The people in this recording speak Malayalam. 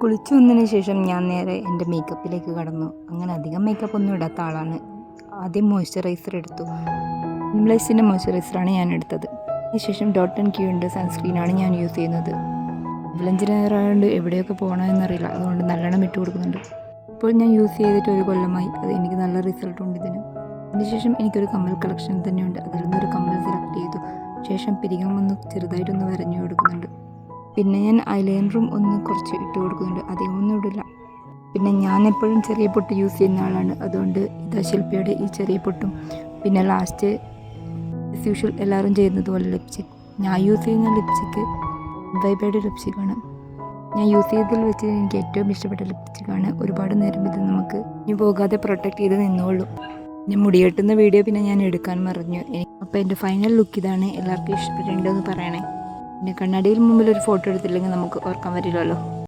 കുളിച്ചു വന്നതിന് ശേഷം ഞാൻ നേരെ എൻ്റെ മേക്കപ്പിലേക്ക് കടന്നു. അങ്ങനെ അധികം മേക്കപ്പ് ഒന്നും ഇടാത്ത ആളാണ്. ആദ്യം മോയ്സ്ചറൈസർ എടുത്തു. ഇംഗ്ലീഷിൻ്റെ മോയ്സ്ചറൈസറാണ് ഞാൻ എടുത്തത്. അതിനുശേഷം ഡോട്ട് ആൻഡ് ക്യൂൻ്റെ സൺസ്ക്രീനാണ് ഞാൻ യൂസ് ചെയ്യുന്നത്. വിളഞ്ചിനായതുകൊണ്ട് എവിടെയൊക്കെ പോകണമെന്നറിയില്ല, അതുകൊണ്ട് നല്ലോണം ഇട്ട് കൊടുക്കുന്നുണ്ട്. ഇപ്പോൾ ഞാൻ യൂസ് ചെയ്തിട്ട് 1 കൊല്ലമായി. അത് എനിക്ക് നല്ല റിസൾട്ടുണ്ട് ഇതിന്. അതിനുശേഷം എനിക്കൊരു കമ്മൽ കളക്ഷൻ തന്നെയുണ്ട്. അതിൽ നിന്നൊരു കമ്മൽ സെലക്ട് ചെയ്തു. ശേഷം പിരികം ഒന്ന് ചെറുതായിട്ടൊന്ന് വരഞ്ഞു കൊടുക്കുന്നുണ്ട്. പിന്നെ ഞാൻ ഐലൈനറും ഒന്ന് കുറച്ച് ഇട്ട് കൊടുക്കുന്നുണ്ട്. അധികമൊന്നും ഇടില്ല. പിന്നെ ഞാൻ എപ്പോഴും ചെറിയ പൊട്ട് യൂസ് ചെയ്യുന്ന ആളാണ്. അതുകൊണ്ട് ഇതാ ശില്പയുടെ ഈ ചെറിയ പൊട്ടും, പിന്നെ ലാസ്റ്റ് ആസ് യൂഷ്വൽ എല്ലാവരും ചെയ്യുന്നത് പോലെ ലിപ്സ്റ്റിക്. ഞാൻ യൂസ് ചെയ്യുന്ന ലിപ്സ്റ്റിക്ക് വൈബയുടെ ലിപ്സ്റ്റിക്കാണ്. ഞാൻ യൂസ് ചെയ്തതിൽ വെച്ച് എനിക്ക് ഏറ്റവും ഇഷ്ടപ്പെട്ട ലിപ്സ്റ്റിക്കാണ്. ഒരുപാട് നേരം ഇത് നമുക്ക് ഇനി പോകാതെ പ്രൊട്ടക്റ്റ് ചെയ്ത് നിന്നോളൂ. പിന്നെ മുടിയെട്ടുന്ന വീഡിയോ പിന്നെ ഞാൻ എടുക്കാൻ മറന്നു. അപ്പോൾ എൻ്റെ ഫൈനൽ ലുക്ക് ഇതാണ്. എല്ലാവർക്കും ഇഷ്ടപ്പെട്ടിട്ടുണ്ടെന്ന് പറയണേ. പിന്നെ കണ്ണാടിയിൽ മുമ്പിൽ ഒരു ഫോട്ടോ എടുത്തില്ലെങ്കിൽ നമുക്ക് ഓർക്കാൻ പറ്റില്ലല്ലോ.